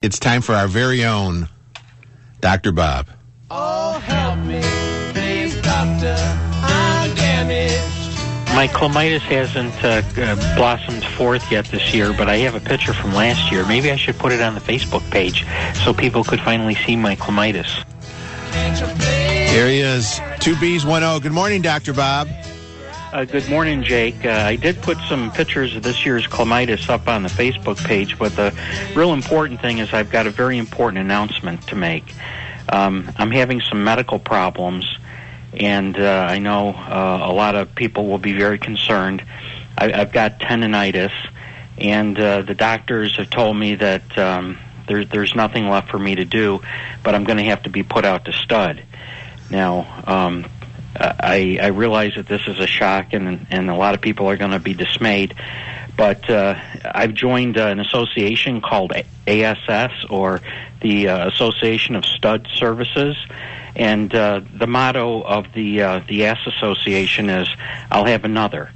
it's time for our very own Dr. Bob. Oh, help me, please, doctor, I'm damaged. My chlamydia hasn't blossomed forth yet this year, but I have a picture from last year. Maybe I should put it on the Facebook page so people could finally see my chlamydia. Here he is, 2Bs10. Good morning, Dr. Bob. Good morning, Jake. I did put some pictures of this year's chlamydia up on the Facebook page, but the real important thing is I've got a very important announcement to make. I'm having some medical problems, and I know a lot of people will be very concerned. I've got tendinitis, and the doctors have told me that there's nothing left for me to do, but I'm going to have to be put out to stud. Now, I realize that this is a shock, and a lot of people are going to be dismayed, but I've joined an association called ASS, or the Association of Stud Services, and the motto of the ASS Association is, I'll have another.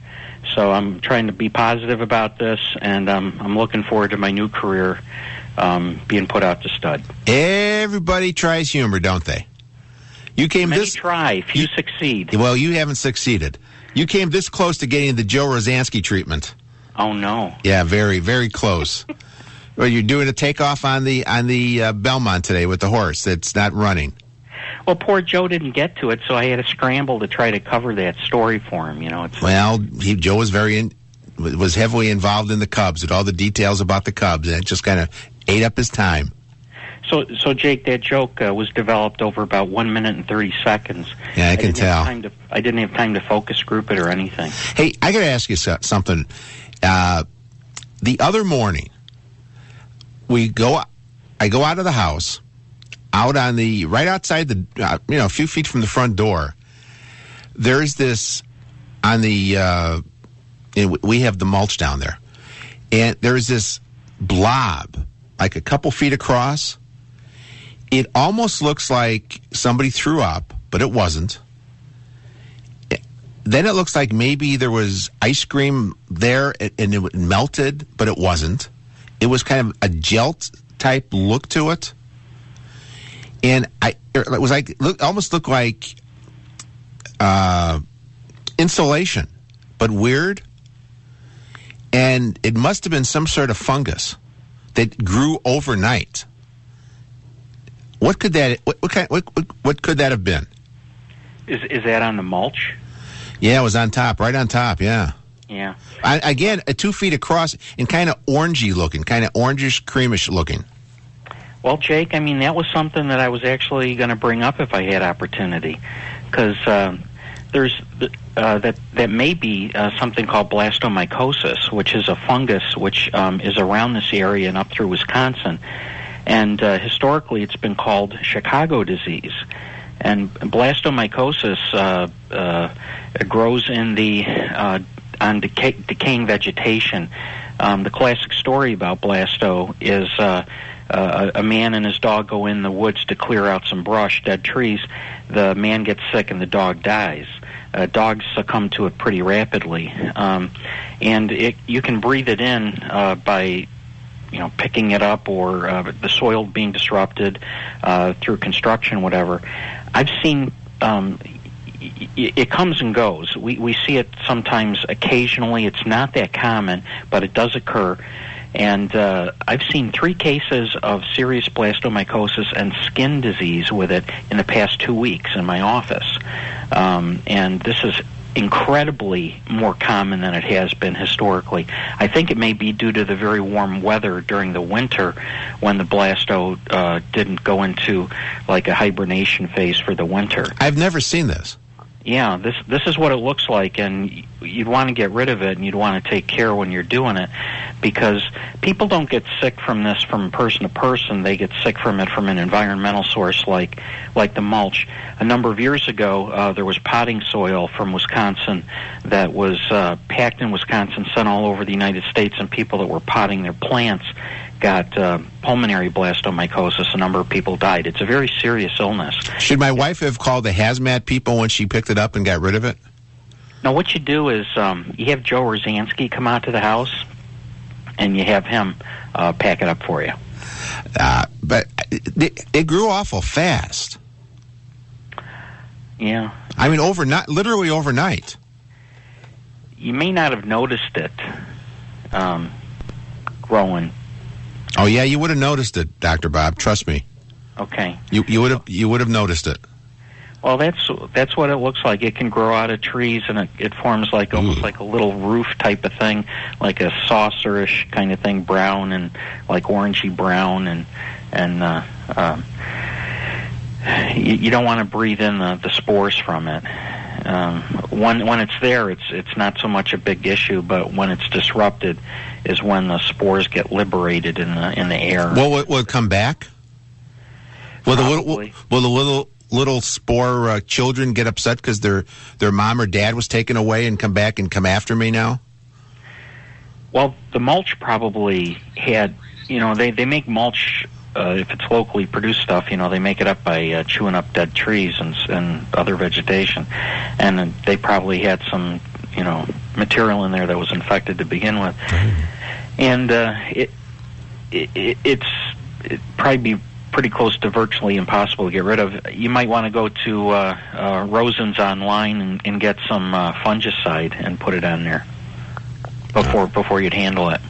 So I'm trying to be positive about this, and I'm looking forward to my new career being put out to stud. Everybody tries humor, don't they? You came Many this try, few succeed. Well, you haven't succeeded. You came this close to getting the Joe Rosansky treatment. Oh no! Yeah, very, very close. Well, you're doing a takeoff on the Belmont today with the horse that's not running. Well, poor Joe didn't get to it, so I had to scramble to try to cover that story for him. Joe was was heavily involved in the Cubs and all the details about the Cubs, and it just kind of ate up his time. So Jake, that joke was developed over about 1 minute and 30 seconds. Yeah, I can tell. I didn't have time to focus group it or anything. Hey, I got to ask you something. The other morning, I go out of the house, right outside a few feet from the front door. There's this on the. We have the mulch down there, and there's this blob, like a couple feet across. It almost looks like somebody threw up, but it wasn't. Then it looks like maybe there was ice cream there and it melted, but it wasn't. It was kind of a gel-type look to it. And it was like, almost looked like insulation, but weird. And it must have been some sort of fungus that grew overnight. What could that? What could that have been? Is that on the mulch? Yeah, it was on top, right on top. Yeah. Yeah. Again, 2 feet across and kind of orangey looking, kind of orangish, creamish looking. Well, Jake, that was something that I was actually going to bring up if I had opportunity, because there's that may be something called blastomycosis, which is a fungus which is around this area and up through Wisconsin. And historically, it's been called Chicago disease. And blastomycosis grows in on decaying vegetation. The classic story about blasto is a man and his dog go in the woods to clear out some brush, dead trees. The man gets sick and the dog dies. Dogs succumb to it pretty rapidly, and you can breathe it in by picking it up, or the soil being disrupted through construction, whatever. I've seen it comes and goes. We see it sometimes occasionally. It's not that common, but it does occur. And I've seen 3 cases of serious blastomycosis and skin disease with it in the past 2 weeks in my office. And this is incredibly more common than it has been historically. I think it may be due to the very warm weather during the winter when the blasto didn't go into like a hibernation phase for the winter. I've never seen this. Yeah, this is what it looks like, and you'd want to get rid of it, and you'd want to take care when you're doing it, because people don't get sick from this from person to person. They get sick from it from an environmental source like the mulch. A number of years ago, there was potting soil from Wisconsin that was packed in Wisconsin, sent all over the United States, and people that were potting their plants got pulmonary blastomycosis. A number of people died. It's a very serious illness. Should my wife have called the hazmat people when she picked it up and got rid of it? Now, what you do is you have Joe Rosansky come out to the house, and you have him pack it up for you. But it grew awful fast. Yeah. I mean, literally overnight. You may not have noticed it growing. Oh yeah, you would have noticed it, Dr. Bob. Trust me. Okay. You would have noticed it. Well, that's what it looks like. It can grow out of trees, and it forms like almost like a little roof type of thing, like a saucerish kind of thing, brown and like orangey brown, and you don't want to breathe in the spores from it. When it's there, it's not so much a big issue, but when it's disrupted, is when the spores get liberated in the air. Will it come back? Will the little spore children get upset because their mom or dad was taken away and come back and come after me now? Well, the mulch probably had, they make mulch, if it's locally produced stuff, they make it up by chewing up dead trees and other vegetation. And they probably had some, material in there that was infected to begin with. And it'd probably be pretty close to virtually impossible to get rid of. You might want to go to Rosen's online and get some fungicide and put it on there before you'd handle it.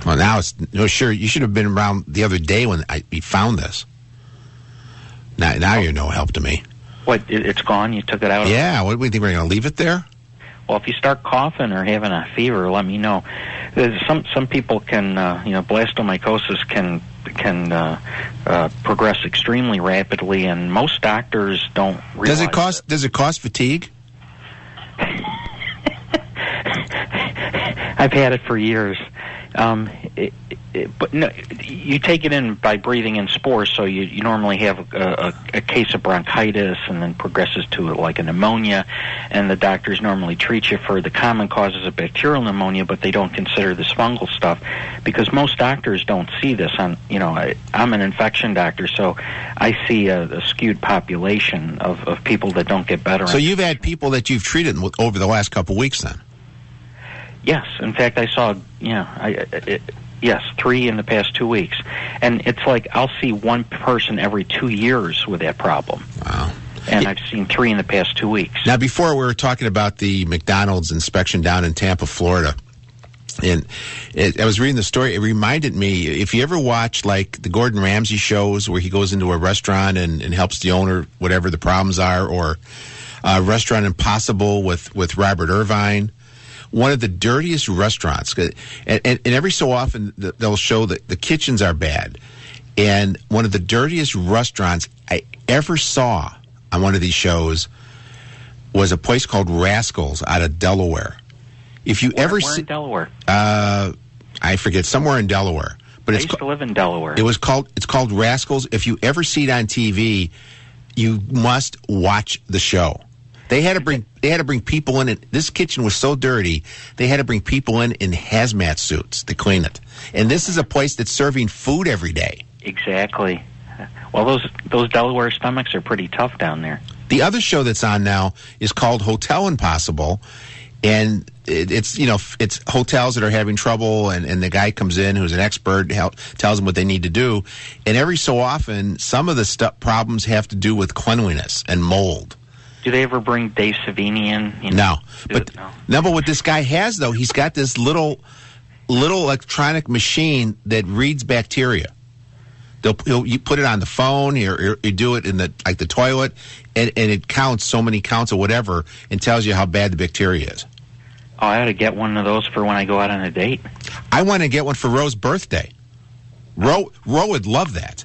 Well, now sure. You should have been around the other day when we found this. Now you're no help to me. What? It's gone? You took it out? Yeah. What do we think? We're going to leave it there? Well, if you start coughing or having a fever, let me know. Some people can, blastomycosis can progress extremely rapidly, and most doctors don't realize. Does it cause fatigue? I've had it for years. But no, you take it in by breathing in spores, so you normally have a case of bronchitis and then progresses to like a pneumonia, and the doctors normally treat you for the common causes of bacterial pneumonia, but they don't consider this fungal stuff because most doctors don't see this. I'm an infection doctor, so I see a skewed population of people that don't get better. So you've had people that you've treated over the last couple of weeks then? Yes. In fact, I saw, yes, 3 in the past 2 weeks. And it's like I'll see one person every 2 years with that problem. Wow. And I've seen 3 in the past 2 weeks. Now, before we were talking about the McDonald's inspection down in Tampa, Florida. And I was reading the story. It reminded me, if you ever watch like the Gordon Ramsay shows where he goes into a restaurant and helps the owner, whatever the problems are, or Restaurant Impossible with Robert Irvine. One of the dirtiest restaurants, and every so often they'll show that the kitchens are bad. And one of the dirtiest restaurants I ever saw on one of these shows was a place called Rascals out of Delaware. If you ever see in Delaware, I forget, somewhere in Delaware. But I used to live in Delaware. It's called Rascals. If you ever see it on TV, you must watch the show. They had to bring people in. This kitchen was so dirty, they had to bring people in hazmat suits to clean it. And this is a place that's serving food every day. Exactly. Well, those Delaware stomachs are pretty tough down there. The other show that's on now is called Hotel Impossible, and it's hotels that are having trouble, and the guy comes in who's an expert, tells them what they need to do, and every so often some of the problems have to do with cleanliness and mold. Do they ever bring Dave Savini in? No. But what this guy has, though, he's got this little electronic machine that reads bacteria. You put it on the phone, or you do it in the toilet, and it counts so many counts or whatever and tells you how bad the bacteria is. Oh, I ought to get one of those for when I go out on a date. I want to get one for Roe's birthday. Roe would love that.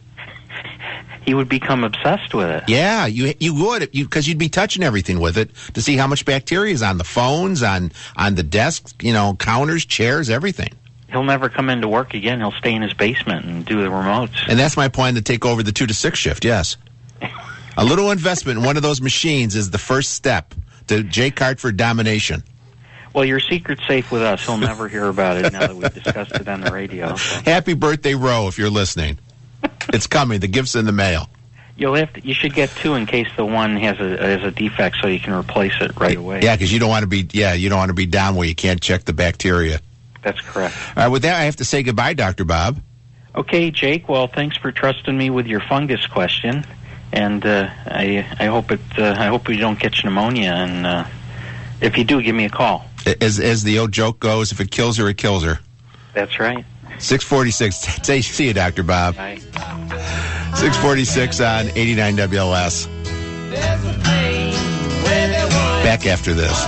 He would become obsessed with it. Yeah, you would, because you'd be touching everything with it to see how much bacteria is on the phones, on the desks, counters, chairs, everything. He'll never come into work again. He'll stay in his basement and do the remotes. And that's my plan to take over the 2 to 6 shift, yes. A little investment in one of those machines is the first step to Jake Hartford domination. Well, your secret's safe with us. He'll never hear about it now that we've discussed it on the radio. So. Happy birthday, Roe, if you're listening. It's coming. The gift's in the mail. You should get 2 in case the one has a defect, so you can replace it right away. Yeah, because you don't want to be down where you can't check the bacteria. That's correct. All right, with that, I have to say goodbye, Dr. Bob. Okay, Jake. Well, thanks for trusting me with your fungus question, and I hope I hope we don't catch pneumonia. And if you do, give me a call. As the old joke goes, if it kills her, it kills her. That's right. 646. See you, Dr. Bob. Bye. 646 on 89 WLS. Back after this.